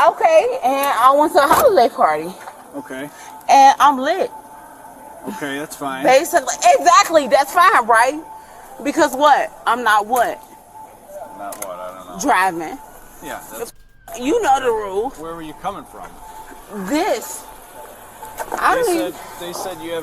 Okay, and I went to a holiday party. Okay. And I'm lit. Okay, that's fine. Basically, exactly, that's fine, right? Because what? I'm not what? Not what? I don't know. Driving. Yeah, that's... You know the rules. Where were you coming from? This. They said you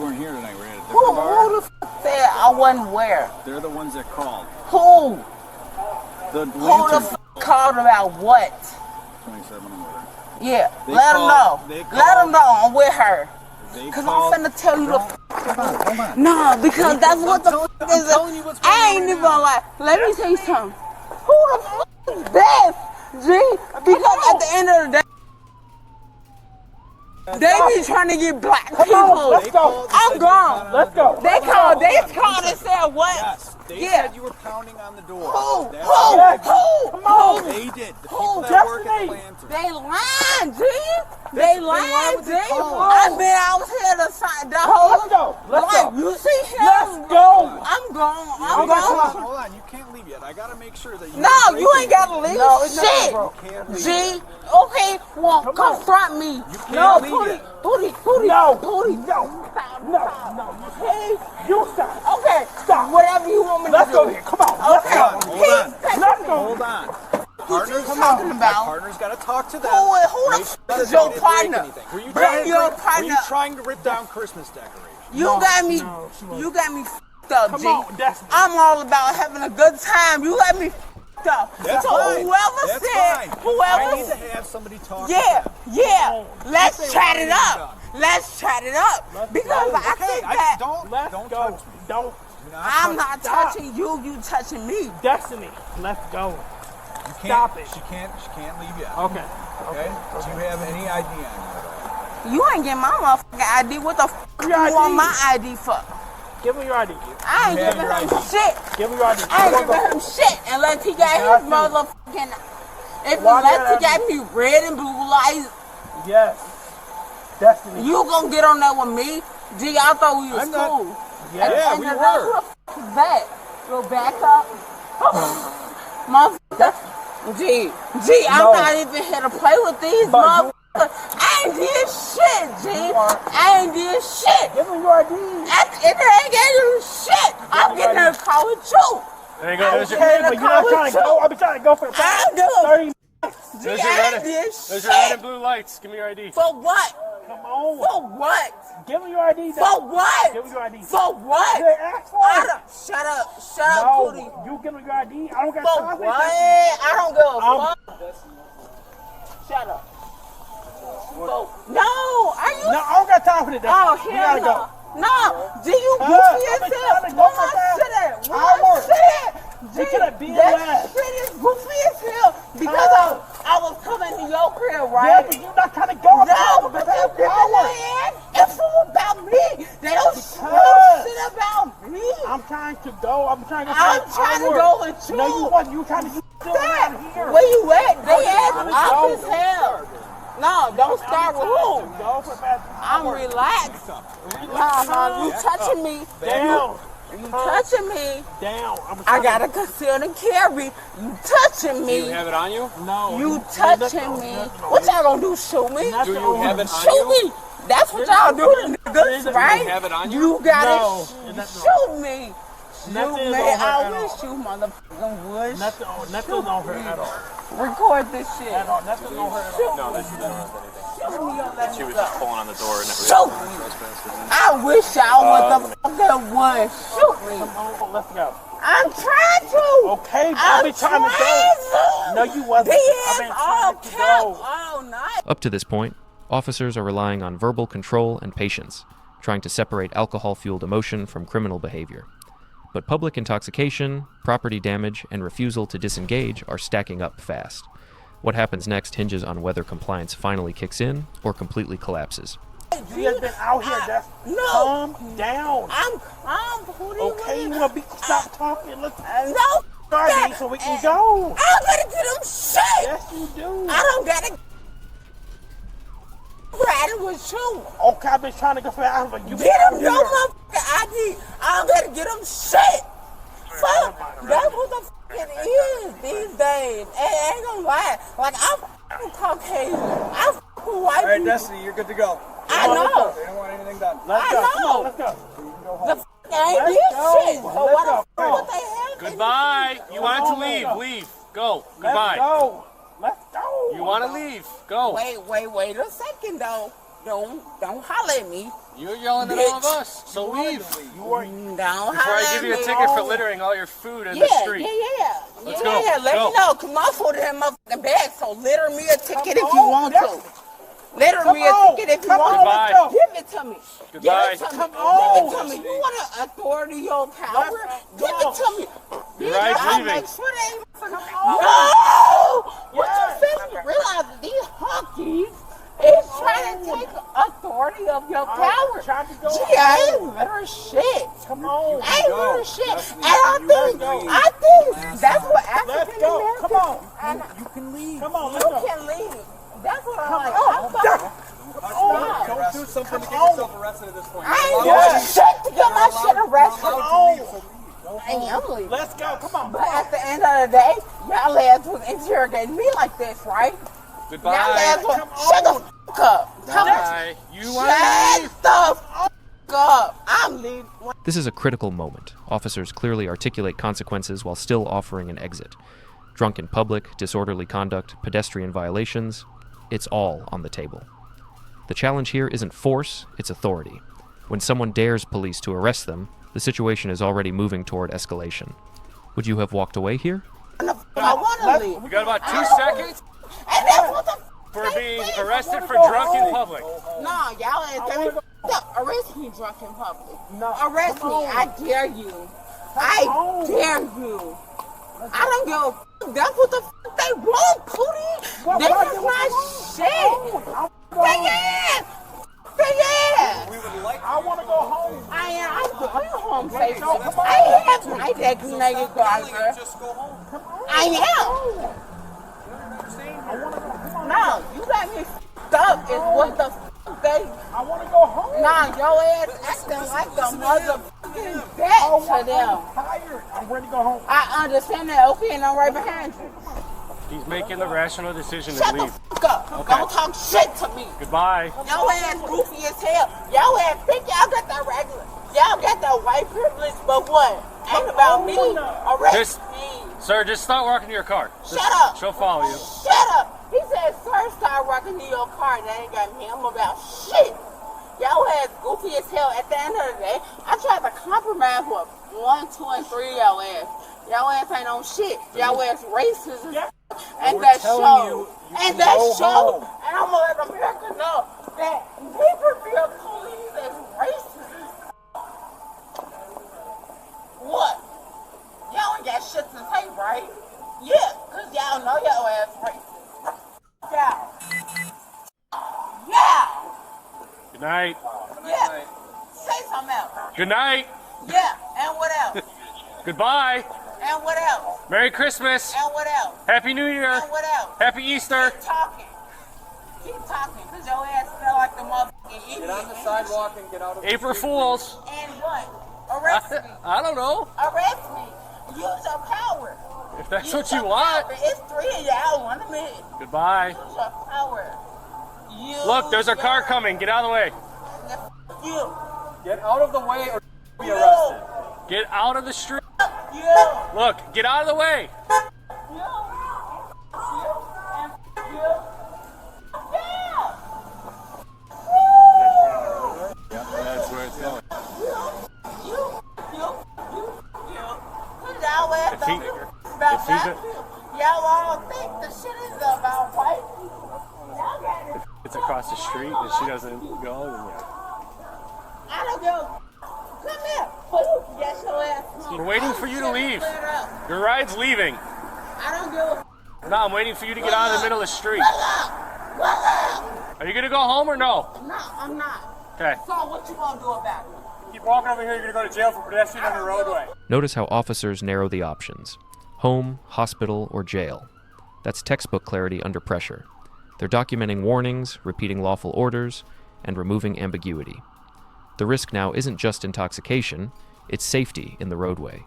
weren't here tonight. We're at a different bar. Who the f said I wasn't where? They're the ones that called. Who? The Who the f called about what? 27 number. Yeah, let them know. Let them know I'm with her. Because I'm finna tell you the f. Hold on. No, because that's what the f is. I ain't even gonna lie. Let me tell you something. Who the f is this? G? Because at the end of the day, they be trying to get black people. Let's go. I'm gone. Let's go. They called and said what? Yes. They said you were pounding on the door. Who? Come on. They did. The people that work at the plants. They lying, G. They lying, G. I was here to sign the whole. Let's go. Let's go. You see him? Let's go. I'm gone. Hold on. You can't leave yet. I gotta make sure that you. No, you ain't gotta leave. No, shit. G. Okay, well, confront me. You can't leave yet. Booty. No. Hey, You stop. okay, stop. Whatever you want me to do. Let's go here. Come on. Okay. Hold on. Partners, talking about? Partner's got to talk to them. Who the f is your partner? Were you trying to rip down Christmas decorations? You got me f***ed up, G. I'm all about having a good time. You got me f***ed up. That's so fine. Whoever I need to have somebody talk to them. Yeah. Let's chat it up. Because I think that don't touch me. Don't. I'm not touching you. You touching me. Destiny. Let's go. Stop it. She can't leave yet. Okay. Do you have any ID on you at all? You ain't getting my motherfucking ID. What the f you want my ID for? Give me your ID. I ain't giving him shit. Give me your ID. I ain't giving him shit unless he got his motherfucking. Unless he got me red and blue lights. Yes. Destiny. You gonna get on that with me? G, I thought we was cool. Yeah, we were. Who the f is that? Go back up. Motherfucker. G, I'm not even here to play with these motherfuckers. I ain't did shit, G. I ain't did shit. Give me your ID. It ain't getting shit. I'm getting her to call it you. There you go. But you're not trying to go. I've been trying to go for the past 30 minutes. There's your red and blue lights. Give me your ID. For what? Come on. For what? Give me your ID. For what? Give me your ID. For what? They asked for it. Shut up, Pootie. You give me your ID. I don't got For time for what? that. I don't give a fuck. Shut up. No, are you? No, I don't got time for that. Oh, you gotta go. No, do you goofy as hell? Where my shit at? Where my shit at? That shit is goofy as hell because I was coming to your crib, right? Yeah, but you're not trying to go. No, but you it's all about me. They don't shit about me. I'm trying to go. I'm trying to go with you. No, you wasn't. You trying to still around here. Where you at? They ass off as hell. No, don't start with who? I'm relaxed. No, you touching me. Down. You touching me. Down. I gotta conceal and carry. You touching me. Do you have it on you? No. You touching me. What y'all gonna do? Shoot me? Do you have it on Shoot you? me. That's what y'all do to niggas, right? Do you have it on you? You gotta shoot me. Nothing You is may, on her I at wish you motherfucking would. Nothing on her at all. Record this shit. At all. Nothing on her at all. No, this is Shoot me on that she was just pulling on the door and Shoot me. I wish y'all motherfucking would. Shoot me. Come on, let's go. I'm trying to. Okay, I've been trying to go. No, you wasn't. I've been trying to go. All night. Up to this point, officers are relying on verbal control and patience, trying to separate alcohol-fueled emotion from criminal behavior. But public intoxication, property damage, and refusal to disengage are stacking up fast. What happens next hinges on whether compliance finally kicks in or completely collapses. She has been out here. Calm down. I'm okay, you want to stop talking? Let's no. Starting so we can go. I gotta get them shit. Yes, you do. I don't gotta. Riding with you. Okay, I've been trying to go for hours, but you get them your motherfucking ID. I gotta get them shit. Fuck, that's what the fuck it is these days. I ain't gonna lie. Like I'm I'm Caucasian. I'm white. All right, Destiny, you're good to go. I know. They don't want anything done. Let's go. Come on, let's go. So you can go home. They ain't did shit. So Let's what go. the fuck would they have? Goodbye. You wanted to leave. Leave. Go. Goodbye. Let's go. Let's go. You want to leave. Go. Wait a second though. Don't holler at me. You're yelling at all of us. So leave. Don't Before holler I give you a at me. ticket for littering all your food in Yeah, the street. Let's go. Let Go. me know, cause my food in that motherfucking bag. So litter me a ticket if you want to. Litter me a ticket if you want Goodbye. to. Give it to me. Goodbye. Give it to me. Come on. Give it to me. You want an authority or power? Give it to me. Your ride's I'll leaving. make sure they ain't No! What you think? Realize these honkies is trying to take authority of your power. Gee, I ain't litter shit. Come on. I ain't litter shit. And I think that's what African Let's go. Come Americans. on. You can leave. Come on, You let's go. can leave. That's what I'm like. Don't do something to get yourself arrested at this point. I ain't doing shit to get my shit arrested. I am leaving. Let's go. Come on. But at the end of the day, y'all ass was interrogating me like this, right? Y'all Goodbye. ass was, shut the fuck up. Goodbye. You want to Shut leave? the fuck up. I'm leaving. This is a critical moment. Officers clearly articulate consequences while still offering an exit. Drunk in public, disorderly conduct, pedestrian violations, it's all on the table. The challenge here isn't force, it's authority. When someone dares police to arrest them, the situation is already moving toward escalation. Would you have walked away here? I want to leave. You got about 2 seconds And that's what the for being arrested for drunk in public. No, y'all ain't gonna arrest me drunk in public. No. Arrest me. I dare you. I dare you. I don't give a fuck. That's what the fuck they want, Pootie. This is my shit. I want to go home. I'm going home safe. I have my designated driver. Just go home. I am. No, you got me stuck is what the fuck they... I want to go home. Nah, your ass acting like a motherfucking bitch to them. I'm tired. I'm ready to go home. I understand that, okay, and I'm right behind you. He's making the rational decision to Shut the leave. fuck up. Okay. Don't talk shit to me. Goodbye. Your ass goofy as hell. Your ass think y'all got that regular. Y'all got that white privilege, but what? Ain't about me. Arrest me. Sir, just start walking to your car. Shut up. She'll follow you. Shut up. He said, sir, start walking to your car. That ain't got me. I'm about shit. Y'all ass goofy as hell. At the end of the day, I tried to compromise with 1, 2, and 3 y'all ass. Y'all ass ain't on shit. Y'all ass racist. And that show. And that show. And I'm gonna let America know that people feel police as racist. What? Y'all ain't got shit to say, right? Yeah, cause y'all know y'all ass racist. Yeah. Yeah. Good night. Yeah. Say something else. Good night. Yeah. And what else? Goodbye. And what else? Merry Christmas. And what else? Happy New Year. And what else? Happy Easter. Keep talking. Keep talking, cause your ass feel like the motherfucking idiot. Get on the sidewalk and get out of the April street. Fools. And what? Arrest me. I don't know. Arrest me. Use your power. If that's Use what you your want. power. It's 3 of y'all. 1 a minute. Goodbye. Use your power. Look, there's a car coming. Get out of the way. You. Get out of the way or be arrested. Get out of the street. You. Look, get out of the way. You. Yeah. That's where it's going. If he- if he's a- Y'all all think the shit is about white people. Y'all got it. It's across the street and she doesn't go. Then yeah. I don't go. Come here. Pooh, get your ass home. We're waiting for you to leave. Clear up. Your ride's leaving. I don't give a No, I'm waiting for you to get out of the middle of the street. What up? Are you gonna go home or no? No, I'm not. Okay. So what you gonna do about it? Keep walking over here, you're gonna go to jail for pedestrian on the roadway. Notice how officers narrow the options. Home, hospital, or jail. That's textbook clarity under pressure. They're documenting warnings, repeating lawful orders, and removing ambiguity. The risk now isn't just intoxication, it's safety in the roadway.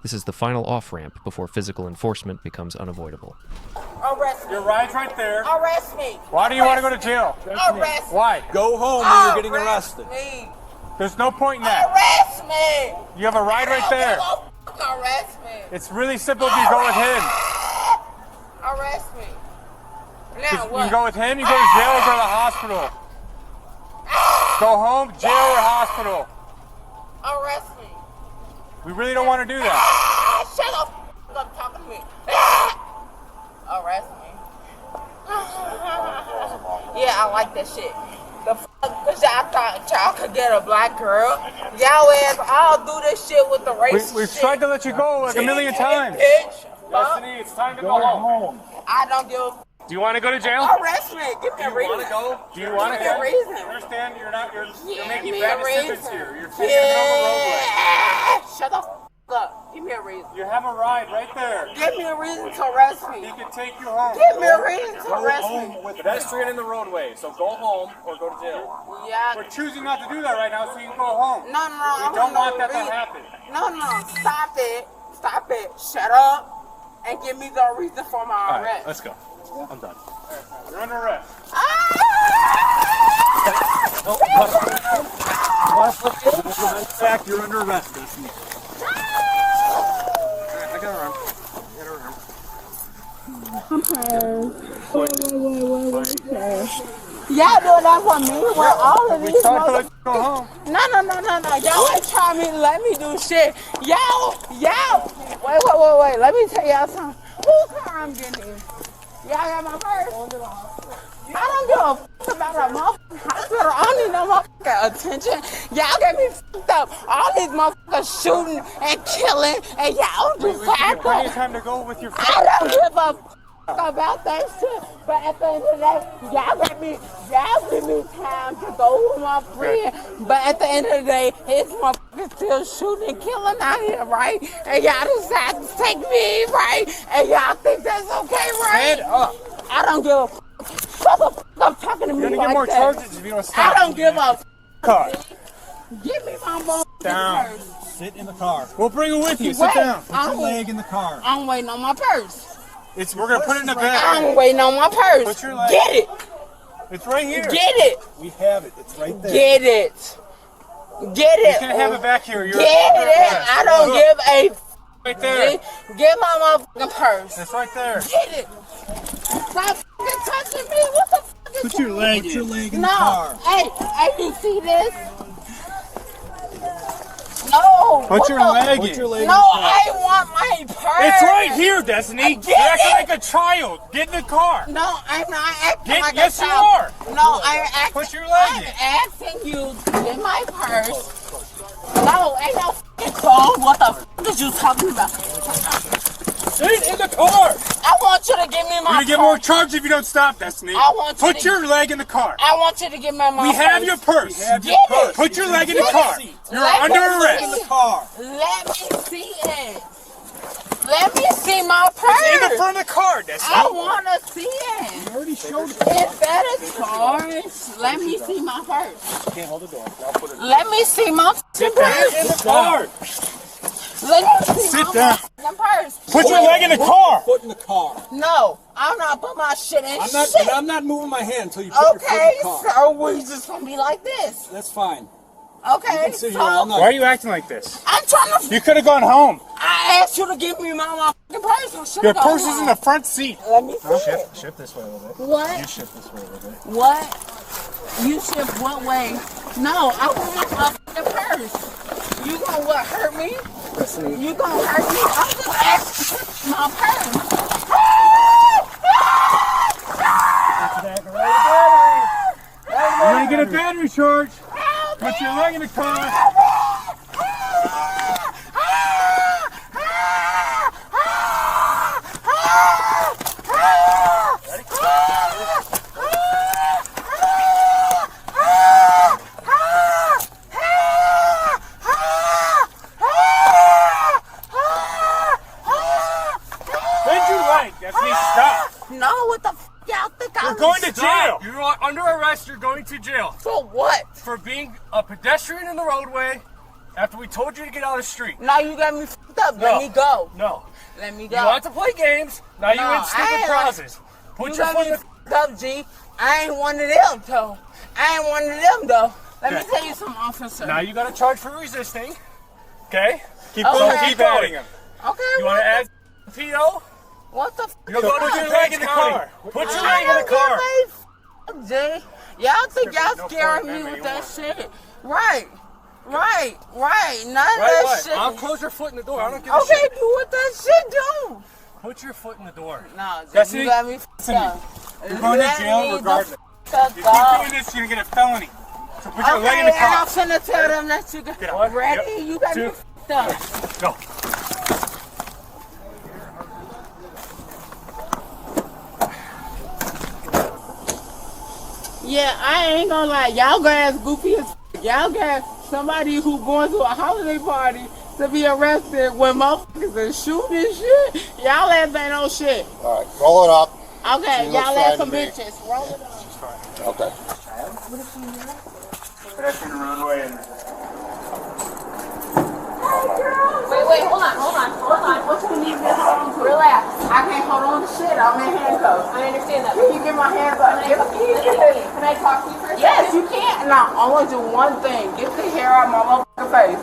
This is the final off-ramp before physical enforcement becomes unavoidable. Arrest me. Your ride's right there. Arrest me. Why do you want to go to jail? Arrest me. Why? Go home or you're getting arrested. Me. There's no point in that. Arrest me. You have a ride right there. Arrest me. It's really simple if you go with him. Arrest me. You Now what? can go with him, you go to jail or go to the hospital. Go home, jail or hospital. Arrest me. We really don't want to do that. Shut up. Stop talking to me. Arrest me. Yeah, I like that shit. The fuck, cause y'all thought y'all could get a black girl. Y'all ass all do this shit with the race. We've tried to let you go like a million times. Bitch. Destiny, it's time to go home. I don't give a Do you want to go to jail? arrest me. Give me a reason. Do you want to Give me go? a reason. I understand you're making Give me bad a decisions reason. here. You're taking it over roadway. Shut the fuck up. Give me a reason. You have a ride right there. Give me a reason to arrest me. He can take you home. Give me a reason to arrest me. With pedestrian in the roadway, so go home or go to jail. Yeah. We're choosing not to do that right now so you can go home. No. We don't want that to happen. No. Stop it. Stop it. Shut up. And give me the reason for my arrest. Let's go. I'm done. You're under arrest. Back, you're under arrest, Destiny. I got her arm. Y'all doing that for me with all of We these tried to let you go home. No. Y'all ain't trying to let me do shit. Y'all. Wait. Let me tell y'all something. Whose car I'm getting in? Y'all got my purse? I don't give a fuck about a motherfucking hospital. I don't need no motherfucking attention. Y'all get me fucked up. All these motherfuckers shooting and killing, and y'all just We give you plenty of happy. time to go with your I friends. don't give a fuck about that shit. But at the end of the day, y'all give me time to go with my friend. But at the end of the day, it's motherfuckers still shooting and killing out here, right? And y'all decide to take me, right? And y'all think that's okay, right? Head up. I don't give a fuck. Shut the fuck up talking to me You're gonna like get more that. charges if you don't I stop. don't give a fuck. Car. Give me my motherfucking Down. purse. Sit in the car. We'll bring it with you. Sit Wait, down. Put your leg in the car. I'm waiting on my purse. We're gonna put it in the bag. I'm waiting on my purse. Put your leg. Get it. It's right here. Get it. We have it. It's right there. Get it. Get You it. can't have it back here. You're Get under it. arrest. I don't Look, give a right there. Get my motherfucking purse. It's right there. Get it. Stop fucking touching me. What the fuck is Put your leg in the No. car. Hey, you see this? No. Put your leg Put in. your leg in No, the car. I want my purse. It's right here, Destiny. Get You're acting it. like a child. Get in the car. No, I'm not acting Get- like yes, a you child. are. No, I'm acting. Put your leg I'm in. asking you to get my purse. No, ain't no fucking clothes. What the fuck is you talking about? Sit in the car. I want you to give me You're my gonna get more charges if you don't stop, Destiny. I want you Put to- your leg in the car. I want you to give me my We have your purse. Get it. Put your leg in the Get car. it. You're Let under me arrest. see. Car. Let me see it. Let me see my purse. It's in the front of the car, Destiny. I want to see it. You already showed it. Is that a charge? Let me see my purse. Can't hold the door. I'll put it in. Let me see my Get purse. in the car. Let me see Sit my down. fucking purse. Put your leg in the car. Foot in the car. No, I'm not putting my shit in shit. I'm not moving my hand until you put your foot Okay, in the car. so we just gonna be like this. That's fine. Okay, You can sit here all so night. Why are you acting like this? I'm trying to. You could have gone home. I asked you to give me my motherfucking purse. I should've Your gone purse is in home. the front seat. Let me see it. Shift this way a little bit. What? Shift this way a little bit. What? You shift what way? No, I want my motherfucking purse. You gonna what, hurt me? You gonna hurt me? I'm just asking my purse. You're gonna get a battery charge. Put your leg in the car. Bend your leg. Destiny, stop. No, what the f y'all think I'm You're going to jail. You are under arrest. You're going to jail for what? for being a pedestrian in the roadway After we told you to get out of the street. Now you got me fucked up. No. Let me go. No. Let me go. You want to play games. Now you No, in stupid process. Put You your got foot me in the... fucked up, G. I ain't one of them, though. I ain't one of them, though. Let me tell you something, officer. Now you got to charge for resisting. Okay? Keep Okay. going, keep adding him. Okay, You want to add PO? what the f***? You'll go to your leg in the car. Put your leg in the car. Jay. Y'all think y'all No scaring point, me man, with you that want. shit. Right. None of Right, that shit. I'll close your foot in the door. I don't give a Okay, shit. do what that shit do. Put your foot in the door. No, That's you it. got me f***ed up. You're going to Let jail me the regardless. f*** up, If you dog. keep doing this, you're going to get a felony. So put your leg in Okay, the and I'm car. finna tell them that you Get out. ready. Yep. You got me Two. f***ed up. Go. Yeah, I ain't gonna lie. Y'all guys goofy as f***. Y'all got somebody who going to a holiday party to be arrested when motherfuckers are shooting and shit. Y'all ass ain't no shit. All right, roll it up. Okay, She y'all looks ass fine some to me. bitches. Roll it up. Okay. Pedestrian roadway and... Wait, hold on. What you need this on? Relax. I can't hold on to shit. I'm in handcuffs. I understand that. Can you get my hands up? Get the keys. Can I talk to you for a second? Yes, you can. Now, I want to do one thing. Get the hair out of my motherfucking face.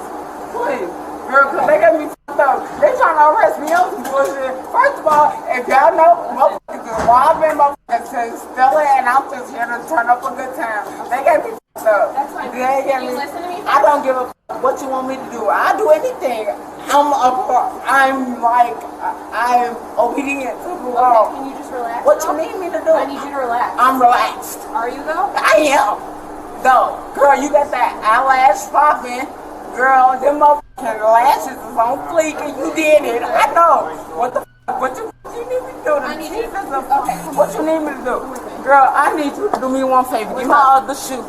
Please. Girl, because they got me f***ed up. They trying to arrest me on some bullshit. First of all, if y'all know, motherfuckers is robbing, motherfuckers is stealing, and I'm just here to turn up a good time. They got me f***ed up. That's fine. They got Can you me. listen to me? I don't give a f*** what you want me to do. I'll do anything. I'm obedient to the law. Okay, can you just relax? What you now? need me to do? I need you to relax. I'm relaxed. Are you though? I am. Though, girl, you got that eyelash popping. Girl, them motherfucking lashes is on fleek and you did it. I know. What the f***? What you need me to do? I need you to- okay. What you need me to do? Girl, I need you to do me one favor. Give my other shoe.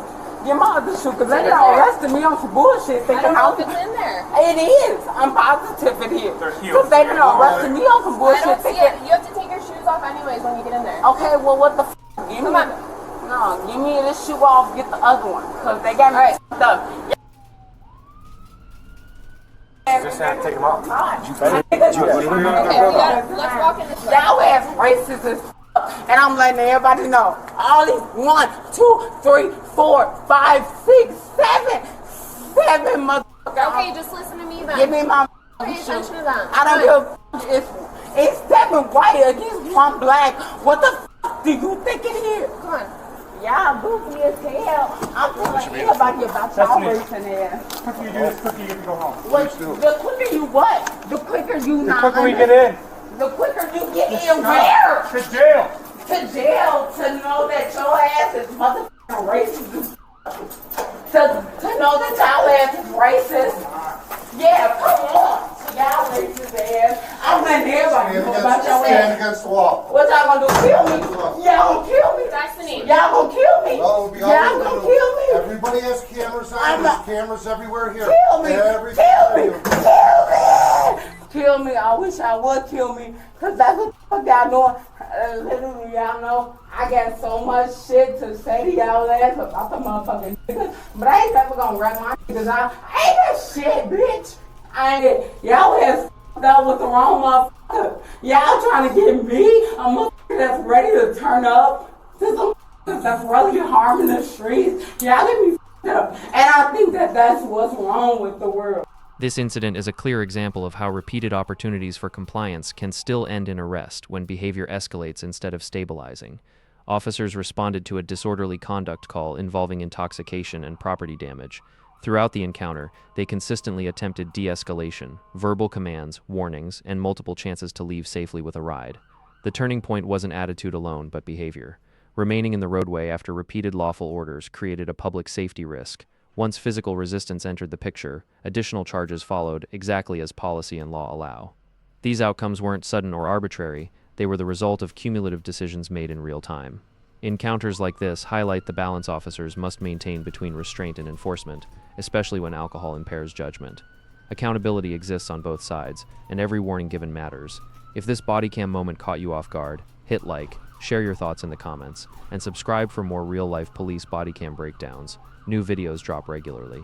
Give my other shoe, because they Is it done there? arrested me on some bullshit. I Thinking don't know how if it's in there. it is. I'm positive it is. They're heels. Because they done arrested me on some I bullshit. don't see Thinking, it. You have to take your shoes off anyways when you get in there. okay, well, what the f***? Give Come me, on. no, give me this shoe off, get the other one. Because they got me f***ed up. Just have to take them off. Okay, let's walk in this way. Y'all ass racist as f***, and I'm letting everybody know. All these 1, 2, 3, 4, 5, 6, 7 motherfuckers. Okay, just listen to me then. Give me my Pay shoe. attention to them. I don't give a f***. It's 7 white against 1 black. What the f*** do you think it is? Come on. Y'all goofy as hell. I'm telling everybody about y'all racing ass. The quicker you do this, the quicker you get to go home. The quicker you what? The quicker you The not. quicker we get in. The quicker you get in where? To jail. To jail to know that your ass is motherfucking racist. To know that y'all ass is racist. Yeah, come on. Y'all racist ass. I'm letting everybody know about your Stand ass. against the wall. What y'all gonna do? Kill me? Y'all gonna kill me? Destiny. Y'all gonna kill me? Well, it'll be all Y'all we gonna do. kill me? Everybody has cameras on. I'm There's not- cameras everywhere here. Kill me! Everything Kill me! you. Kill me! Kill me! I wish I would kill me, cause that's what the fuck y'all doing. Literally, y'all know I got so much shit to say to y'all ass about the motherfucking niggas, but I ain't never gonna wrap my niggas out. I ain't that shit, bitch. I ain't it. Y'all ass f***ed up with the wrong motherfucker. Y'all trying to get me a motherfucker that's ready to turn up to some motherfuckers that's really harming the streets. Y'all get me f***ed up, and I think that that's what's wrong with the world. This incident is a clear example of how repeated opportunities for compliance can still end in arrest when behavior escalates instead of stabilizing. Officers responded to a disorderly conduct call involving intoxication and property damage. Throughout the encounter, they consistently attempted de-escalation, verbal commands, warnings, and multiple chances to leave safely with a ride. The turning point wasn't attitude alone, but behavior. Remaining in the roadway after repeated lawful orders created a public safety risk. Once physical resistance entered the picture, additional charges followed exactly as policy and law allow. These outcomes weren't sudden or arbitrary, they were the result of cumulative decisions made in real time. Encounters like this highlight the balance officers must maintain between restraint and enforcement, especially when alcohol impairs judgment. Accountability exists on both sides, and every warning given matters. If this bodycam moment caught you off guard, hit like, share your thoughts in the comments, and subscribe for more real-life police bodycam breakdowns. New videos drop regularly.